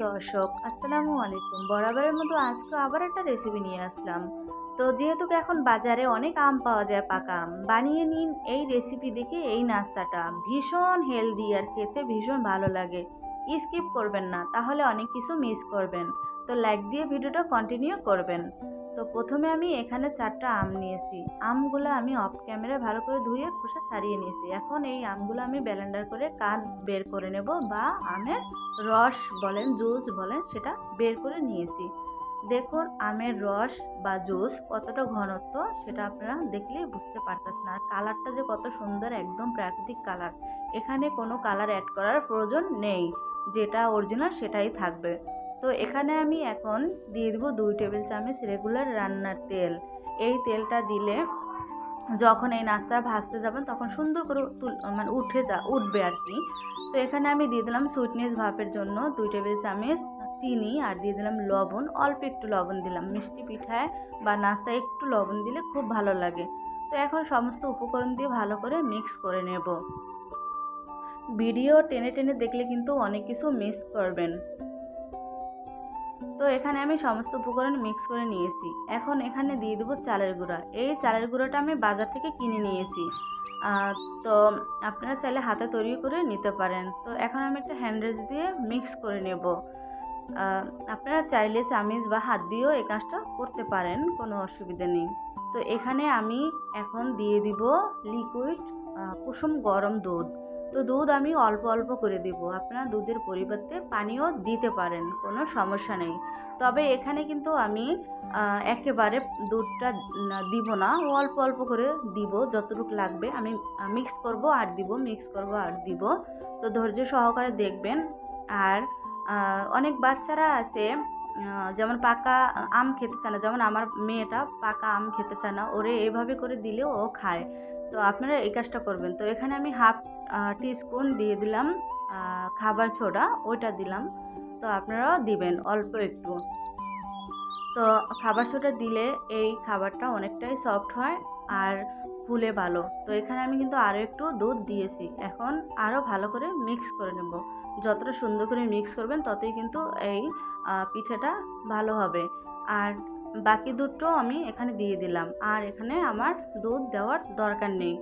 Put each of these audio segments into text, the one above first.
দর্শক, আসসালামু আলাইকুম। বরাবরের মতো আজকে আবার একটা রেসিপি নিয়ে আসলাম। তো যেহেতু এখন বাজারে অনেক আম পাওয়া যায়, পাকা আম, বানিয়ে নিন এই রেসিপি দেখে এই নাস্তাটা। ভীষণ হেলদি আর খেতে ভীষণ ভালো লাগে। স্কিপ করবেন না, তাহলে অনেক কিছু মিস করবেন। তো লাইক দিয়ে ভিডিওটা কন্টিনিউ করবেন। তো প্রথমে আমি এখানে 4টা আম নিয়েছি। আমগুলো আমি অফ ক্যামেরায় ভালো করে ধুয়ে খোসা ছাড়িয়ে নিয়েছি। এখন এই আমগুলো আমি ব্লেন্ডার করে কাঁচ বের করে নেব, বা আমের রস বলেন, জুস বলেন, সেটা বের করে নিয়েছি। দেখুন আমের রস বা জুস কতটা ঘনত্ব সেটা আপনারা দেখলেই বুঝতে পারতেছেন। আর কালারটা যে কত সুন্দর, একদম প্রাকৃতিক কালার। এখানে কোনো কালার অ্যাড করার প্রয়োজন নেই, যেটা অরিজিনাল সেটাই থাকবে। তো এখানে আমি এখন দিয়ে দেবো 2 টেবিল চামচ রেগুলার রান্নার তেল। এই তেলটা দিলে যখন এই নাস্তা ভাজতে যাবেন তখন সুন্দর করে মানে উঠবে আর কি। তো এখানে আমি দিয়ে দিলাম সুইটনেস ভাপের জন্য 2 টেবিল চামচ চিনি, আর দিয়ে দিলাম লবণ, অল্প একটু লবণ দিলাম। মিষ্টি পিঠায় বা নাস্তায় একটু লবণ দিলে খুব ভালো লাগে। তো এখন সমস্ত উপকরণ দিয়ে ভালো করে মিক্স করে নেব। ভিডিও টেনে টেনে দেখলে কিন্তু অনেক কিছু মিস করবেন। তো এখানে আমি সমস্ত উপকরণ মিক্স করে নিয়েছি। এখন এখানে দিয়ে দেবো চালের গুঁড়া। এই চালের গুঁড়োটা আমি বাজার থেকে কিনে নিয়েছি। তো আপনারা চাইলে হাতে তৈরি করে নিতে পারেন। তো এখন আমি একটা হ্যান্ড রেস দিয়ে মিক্স করে নেব। আপনারা চাইলে চামিচ বা হাত দিয়েও এই কাজটা করতে পারেন, কোনো অসুবিধা নেই। তো এখানে আমি এখন দিয়ে দিব লিকুইড কুসুম গরম দুধ। তো দুধ আমি অল্প অল্প করে দিব। আপনারা দুধের পরিবর্তে পানিও দিতে পারেন, কোনো সমস্যা নেই। তবে এখানে কিন্তু আমি একেবারে দুধটা দিব না, অল্প অল্প করে দিব, যতটুকু লাগবে। আমি মিক্স করব আর দিব, মিক্স করব আর দিব। তো ধৈর্য সহকারে দেখবেন। আর অনেক বাচ্চারা আছে যেমন পাকা আম খেতে চায় না, যেমন আমার মেয়েটা পাকা আম খেতে চায় না, ওরে এইভাবে করে দিলেও ও খায়। তো আপনারা এই কাজটা করবেন। তো এখানে আমি হাফ টিস্পুন দিয়ে দিলাম খাবার সোডা, ওইটা দিলাম। তো আপনারাও দিবেন অল্প একটু। তো খাবার সোডা দিলে এই খাবারটা অনেকটাই সফট হয় আর ফুলে ভালো। তো এখানে আমি কিন্তু আরও একটু দুধ দিয়েছি। এখন আরও ভালো করে মিক্স করে নেব। যতটা সুন্দর করে মিক্স করবেন ততই কিন্তু এই পিঠাটা ভালো হবে। আর বাকি দুধটাও আমি এখানে দিয়ে দিলাম, আর এখানে আমার দুধ দেওয়ার দরকার নেই।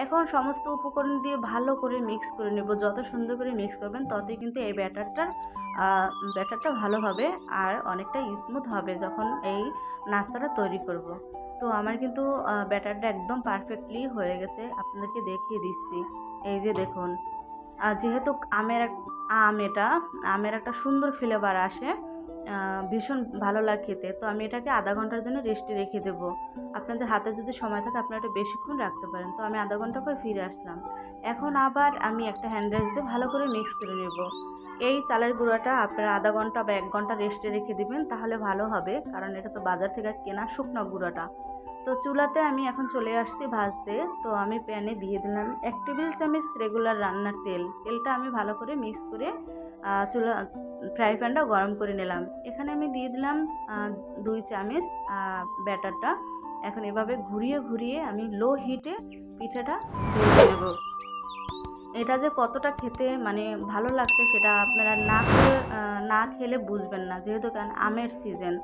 এখন সমস্ত উপকরণ দিয়ে ভালো করে মিক্স করে নেব। যত সুন্দর করে মিক্স করবেন ততই কিন্তু এই ব্যাটারটা ভালো হবে আর অনেকটা স্মুথ হবে যখন এই নাস্তাটা তৈরি করব। তো আমার কিন্তু ব্যাটারটা একদম পারফেক্টলি হয়ে গেছে, আপনাদেরকে দেখিয়ে দিচ্ছি। এই যে দেখুন, যেহেতু আমের একটা সুন্দর ফ্লেভার আসে, ভীষণ ভালো লাগে খেতে। তো আমি এটাকে আধা ঘন্টার জন্য রেস্টে রেখে দেবো। আপনাদের হাতে যদি সময় থাকে আপনারা একটু বেশিক্ষণ রাখতে পারেন। তো আমি আধা ঘন্টা পর ফিরে আসলাম। এখন আবার আমি একটা হ্যান্ড রেস দিয়ে ভালো করে মিক্স করে নেব। এই চালের গুঁড়োটা আপনারা আধা ঘন্টা বা 1 ঘন্টা রেস্টে রেখে দিবেন, তাহলে ভালো হবে, কারণ এটা তো বাজার থেকে কেনা শুকনো গুঁড়োটা। তো চুলাতে আমি এখন চলে আসছি ভাজতে। তো আমি প্যানে দিয়ে দিলাম 1 টেবিল চামচ রেগুলার রান্নার তেলটা আমি ভালো করে মিক্স করে চুলা ফ্রাই প্যানটা গরম করে নিলাম। এখানে আমি দিয়ে দিলাম 2 চামচ ব্যাটারটা। এখন এভাবে ঘুরিয়ে ঘুরিয়ে আমি লো হিটে পিঠাটা ভেজে নেব। এটা যে কতটা খেতে মানে ভালো লাগছে সেটা আপনারা না খেলে বুঝবেন না, যেহেতু কেন আমের সিজন।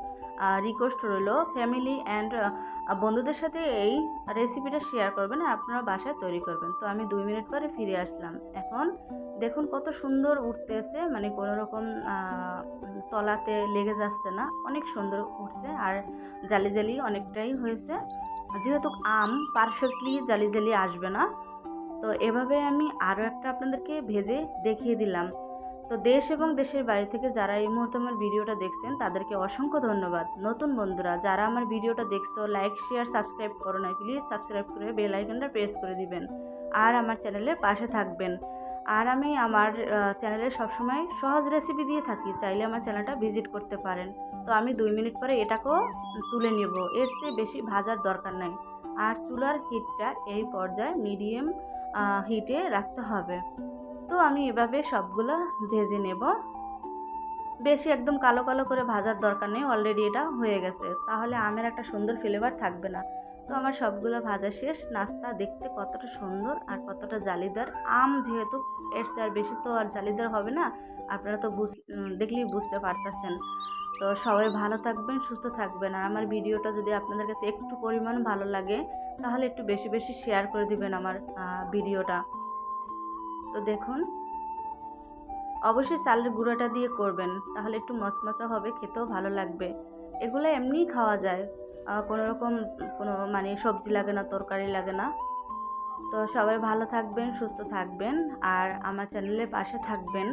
রিকোয়েস্ট রইল ফ্যামিলি অ্যান্ড বন্ধুদের সাথে এই রেসিপিটা শেয়ার করবেন আর আপনারা বাসায় তৈরি করবেন। তো আমি 2 মিনিট পরে ফিরে আসলাম। এখন দেখুন কত সুন্দর উঠতেছে, মানে কোনো রকম তলাতে লেগে যাচ্ছে না, অনেক সুন্দর উঠছে। আর জালি জালি অনেকটাই হয়েছে। যেহেতু আম পারফেক্টলি জালি জালি আসবে না, তো এভাবে আমি আরও একটা আপনাদেরকে ভেজে দেখিয়ে দিলাম। তো দেশ এবং দেশের বাইরে থেকে যারা এই মুহূর্তে আমার ভিডিওটা দেখছেন তাদেরকে অসংখ্য ধন্যবাদ। নতুন বন্ধুরা যারা আমার ভিডিওটা দেখছো, লাইক শেয়ার সাবস্ক্রাইব করো না, প্লিজ সাবস্ক্রাইব করে বেল আইকনটা প্রেস করে দিবেন আর আমার চ্যানেলের পাশে থাকবেন। আর আমি আমার চ্যানেলে সবসময় সহজ রেসিপি দিয়ে থাকি, চাইলে আমার চ্যানেলটা ভিজিট করতে পারেন। তো আমি 2 মিনিট পরে এটাকেও তুলে নেব, এর চেয়ে বেশি ভাজার দরকার নাই। আর চুলার হিটটা এই পর্যায়ে মিডিয়াম হিটে রাখতে হবে। তো আমি এভাবে সবগুলো ভেজে নেব। বেশি একদম কালো কালো করে ভাজার দরকার নেই, অলরেডি এটা হয়ে গেছে, তাহলে আমের একটা সুন্দর ফ্লেভার থাকবে না। তো আমার সবগুলো ভাজা শেষ। নাস্তা দেখতে কতটা সুন্দর আর কতটা জালিদার। আম যেহেতু এর চেয়ে আর বেশি তো আর জালিদার হবে না, আপনারা তো দেখলেই বুঝতে পারতেছেন। তো সবাই ভালো থাকবেন, সুস্থ থাকবেন। আর আমার ভিডিওটা যদি আপনাদের কাছে একটু পরিমাণ ভালো লাগে তাহলে একটু বেশি বেশি শেয়ার করে দিবেন আমার ভিডিওটা। তো দেখুন, অবশ্যই চালের গুঁড়োটা দিয়ে করবেন, তাহলে একটু মচমচা হবে, খেতেও ভালো লাগবে। এগুলো এমনিই খাওয়া যায়, কোনো রকম কোনো মানে সবজি লাগে না, তরকারি লাগে না। তো সবাই ভালো থাকবেন, সুস্থ থাকবেন আর আমার চ্যানেলের পাশে থাকবেন।